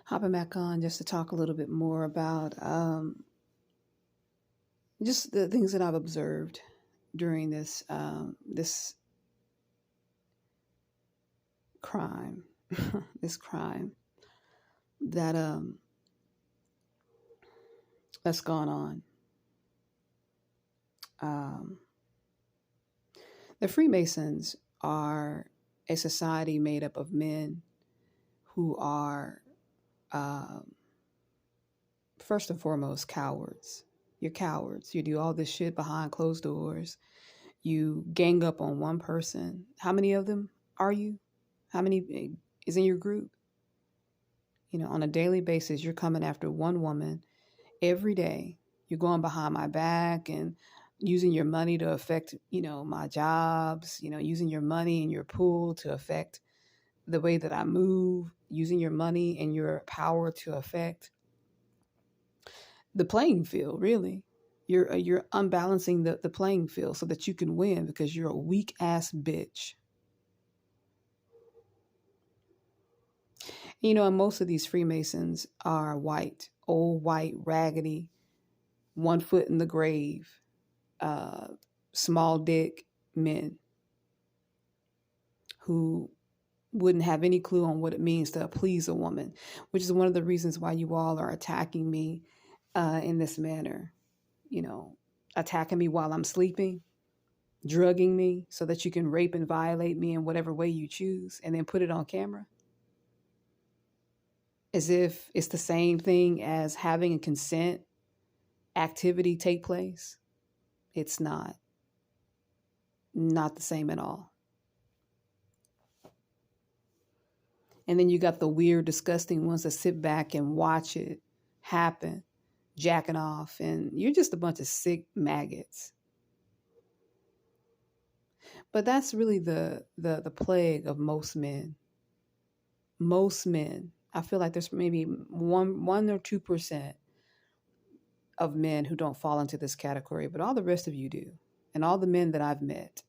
hopping back on just to talk a little bit more about just the things that I've observed during this crime, this crime that that's gone on. Um, the Freemasons are a society made up of men who are, um, first and foremost, cowards. You're cowards. You do all this shit behind closed doors. You gang up on one person. How many of them are you? How many is in your group? On a daily basis, you're coming after one woman every day. You're going behind my back and using your money to affect, my jobs, using your money and your pool to affect the way that I move, using your money and your power to affect the playing field, really. You're unbalancing the playing field so that you can win because you're a weak ass bitch. And most of these Freemasons are white, old white, raggedy, 1 foot in the grave, uh, small dick men who wouldn't have any clue on what it means to please a woman, which is one of the reasons why you all are attacking me in this manner. Attacking me while I'm sleeping, drugging me so that you can rape and violate me in whatever way you choose and then put it on camera. As if it's the same thing as having a consent activity take place. It's not. Not the same at all. And then you got the weird, disgusting ones that sit back and watch it happen, jacking off, and you're just a bunch of sick maggots. But that's really the plague of most men. Most men. I feel like there's maybe 1 or 2% of men who don't fall into this category, but all the rest of you do. And all the men that I've met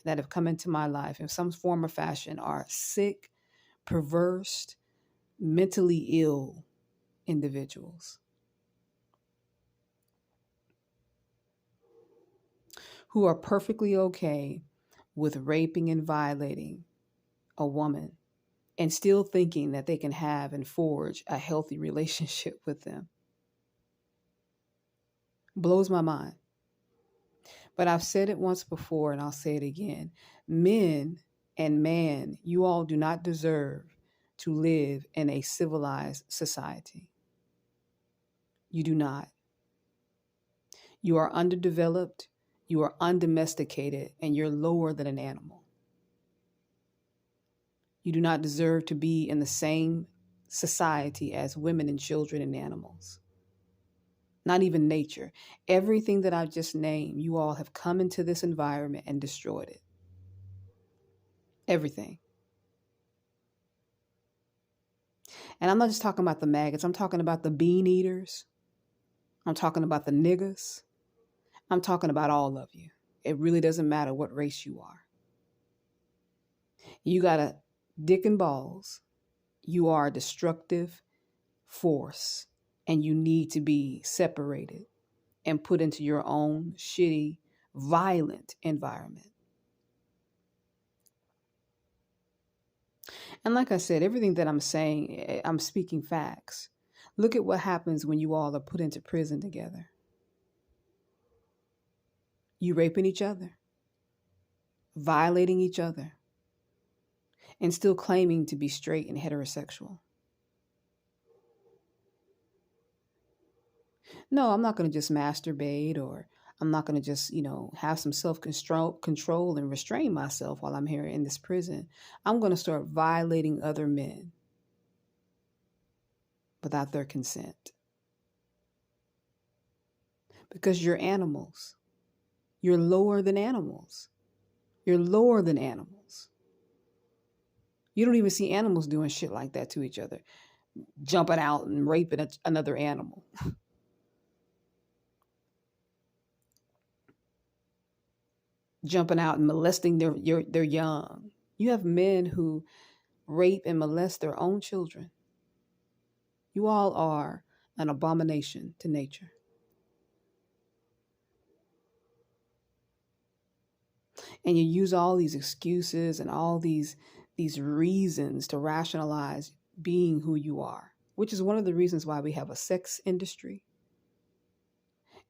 that have come into my life in some form or fashion are sick, perverse, mentally ill individuals who are perfectly okay with raping and violating a woman and still thinking that they can have and forge a healthy relationship with them. Blows my mind. But I've said it once before and I'll say it again. Men and man, you all do not deserve to live in a civilized society. You do not. You are underdeveloped, you are undomesticated, and you're lower than an animal. You do not deserve to be in the same society as women and children and animals. Not even nature. Everything that I've just named, you all have come into this environment and destroyed it. Everything. And I'm not just talking about the maggots. I'm talking about the bean eaters. I'm talking about the niggas. I'm talking about all of you. It really doesn't matter what race you are. You got a dick and balls. You are a destructive force. And you need to be separated and put into your own shitty, violent environment. And like I said, everything that I'm saying, I'm speaking facts. Look at what happens when you all are put into prison together. You raping each other, violating each other, and still claiming to be straight and heterosexual. No, I'm not going to just masturbate, or I'm not going to just, have some self-control and restrain myself while I'm here in this prison. I'm going to start violating other men without their consent. Because you're animals. You're lower than animals. You're lower than animals. You don't even see animals doing shit like that to each other. Jumping out and raping another animal. Jumping out and molesting their young. You have men who rape and molest their own children. You all are an abomination to nature. And you use all these excuses and all these reasons to rationalize being who you are, which is one of the reasons why we have a sex industry.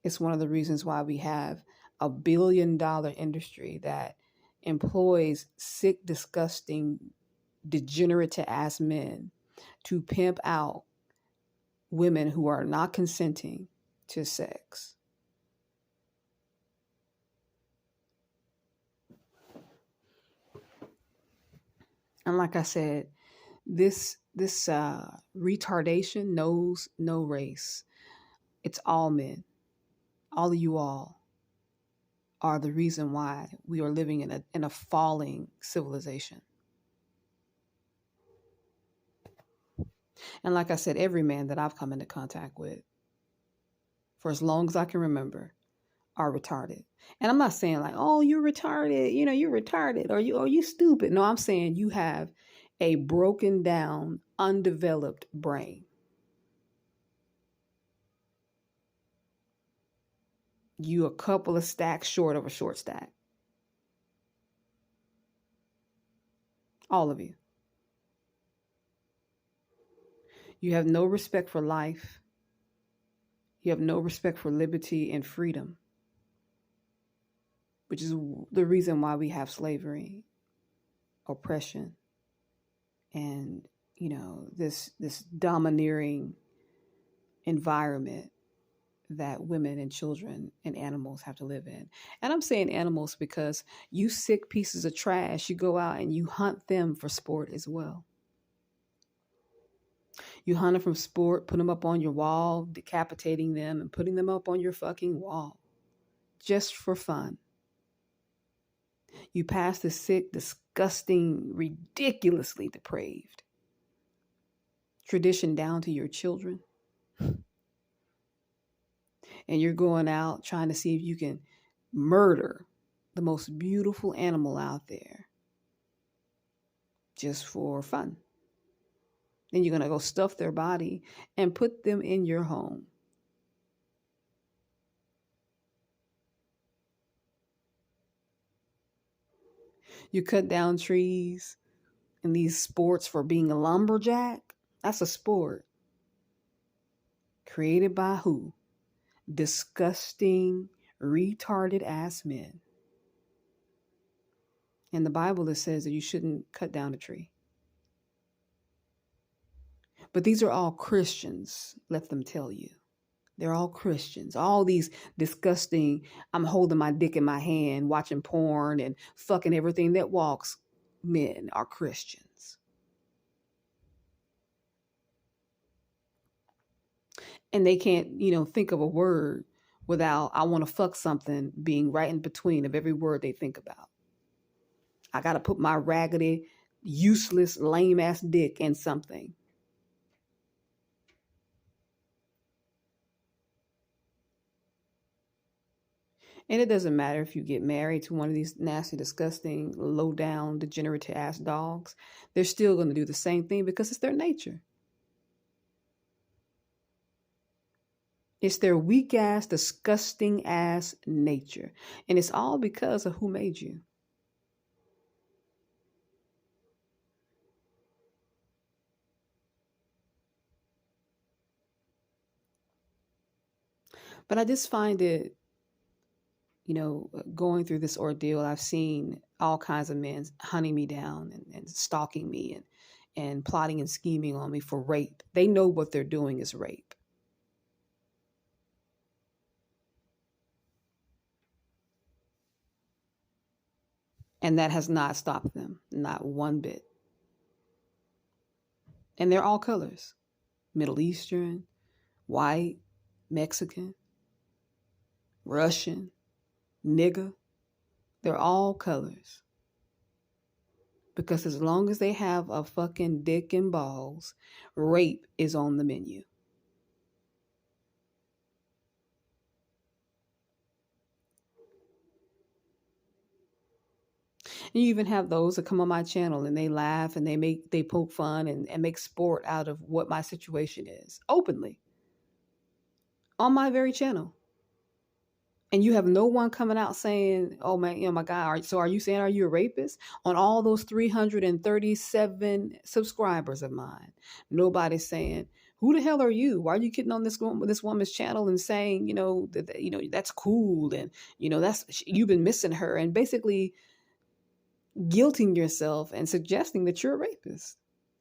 It's one of the reasons why we have a $1 billion industry that employs sick, disgusting, degenerate ass men to pimp out women who are not consenting to sex. And like I said, this retardation knows no race. It's all men. All of you all are the reason why we are living in a falling civilization. And like I said, every man that I've come into contact with, for as long as I can remember, are retarded. And I'm not saying like, oh, you're retarded, you're retarded, or you stupid. No, I'm saying you have a broken down, undeveloped brain. You a couple of stacks short of a short stack. All of you. You have no respect for life. You have no respect for liberty and freedom, which is the reason why we have slavery, oppression, and this domineering environment that women and children and animals have to live in. And I'm saying animals because you sick pieces of trash, you go out and you hunt them for sport as well. You hunt them from sport, put them up on your wall, decapitating them and putting them up on your fucking wall just for fun. You pass the sick, disgusting, ridiculously depraved tradition down to your children. And you're going out trying to see if you can murder the most beautiful animal out there just for fun. Then you're going to go stuff their body and put them in your home. You cut down trees in these sports for being a lumberjack. That's a sport. Created by who? Disgusting, retarded ass men. In the Bible, it says that you shouldn't cut down a tree. But these are all Christians, let them tell you. They're all Christians. All these disgusting, I'm holding my dick in my hand, watching porn and fucking everything that walks men are Christians. And they can't, think of a word without I want to fuck something being right in between of every word they think about. I got to put my raggedy, useless, lame ass dick in something. And it doesn't matter if you get married to one of these nasty, disgusting, low down, degenerate ass dogs. They're still going to do the same thing because it's their nature. It's their weak ass, disgusting ass nature. And it's all because of who made you. But I just find it, going through this ordeal, I've seen all kinds of men hunting me down and stalking me and plotting and scheming on me for rape. They know what they're doing is rape. And that has not stopped them, not one bit. And they're all colors. Middle Eastern, white, Mexican, Russian, nigger. They're all colors. Because as long as they have a fucking dick and balls, rape is on the menu. You even have those that come on my channel and they laugh and they poke fun and make sport out of what my situation is openly on my very channel. And you have no one coming out saying, "Oh man, my God, so are you saying are you a rapist?" On all those 337 subscribers of mine, nobody's saying, "Who the hell are you? Why are you getting on this woman's channel and saying, that's cool and that's you've been missing her," and basically guilting yourself and suggesting that you're a rapist,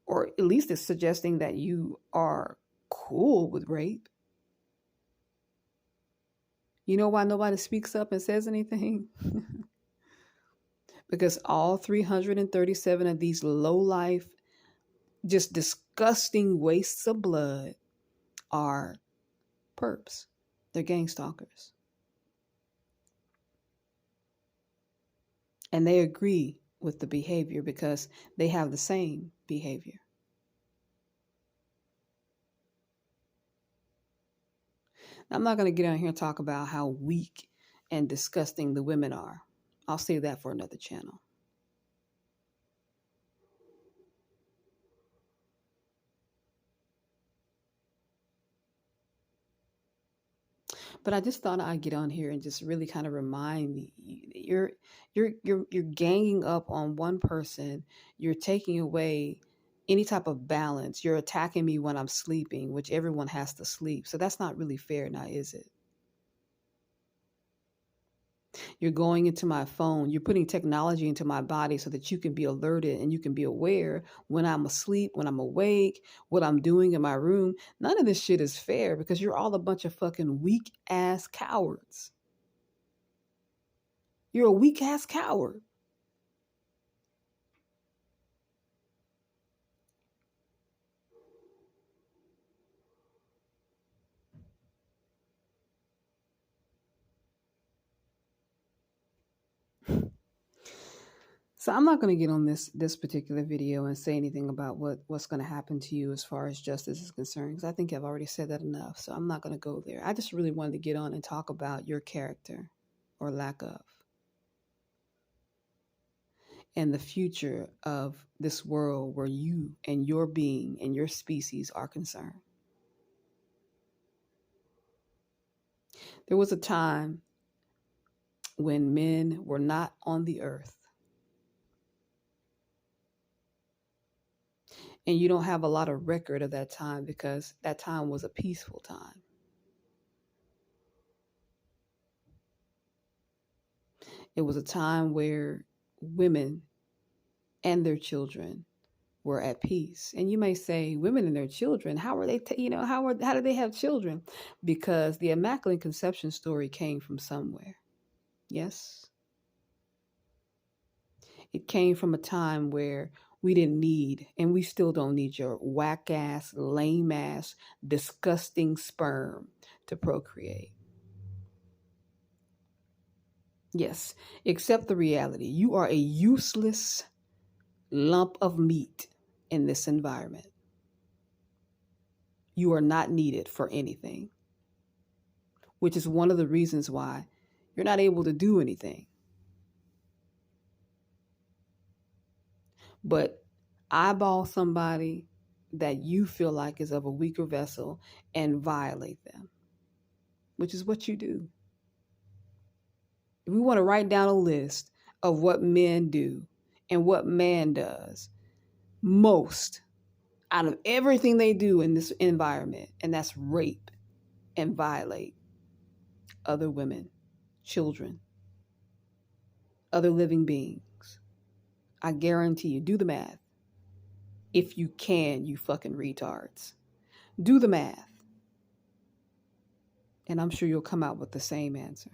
or at least it's suggesting that you are cool with rape. You know why nobody speaks up and says anything? Because all 337 of these low life, just disgusting wastes of blood are perps. They're gang stalkers. And they agree with the behavior because they have the same behavior. Now, I'm not going to get on here and talk about how weak and disgusting the women are. I'll save that for another channel. But I just thought I'd get on here and just really kind of remind you, you're ganging up on one person. You're taking away any type of balance. You're attacking me when I'm sleeping, which everyone has to sleep. So that's not really fair now, is it? You're going into my phone. You're putting technology into my body so that you can be alerted and you can be aware when I'm asleep, when I'm awake, what I'm doing in my room. None of this shit is fair because you're all a bunch of fucking weak ass cowards. You're a weak ass coward. So I'm not going to get on this particular video and say anything about what's going to happen to you as far as justice is concerned, because I think I've already said that enough. So I'm not going to go there. I just really wanted to get on and talk about your character or lack of, and the future of this world where you and your being and your species are concerned. There was a time when men were not on the earth. And you don't have a lot of record of that time because that time was a peaceful time. It was a time where women and their children were at peace. And you may say, women and their children, how are they, how do they have children? Because the Immaculate Conception story came from somewhere. Yes. It came from a time where we didn't need, and we still don't need your whack ass, lame ass, disgusting sperm to procreate. Yes, accept the reality. You are a useless lump of meat in this environment. You are not needed for anything, which is one of the reasons why you're not able to do anything. But eyeball somebody that you feel like is of a weaker vessel and violate them, which is what you do. If we want to write down a list of what men do and what man does most out of everything they do in this environment, and that's rape and violate other women, children, other living beings. I guarantee you, do the math. If you can, you fucking retards. Do the math. And I'm sure you'll come out with the same answer.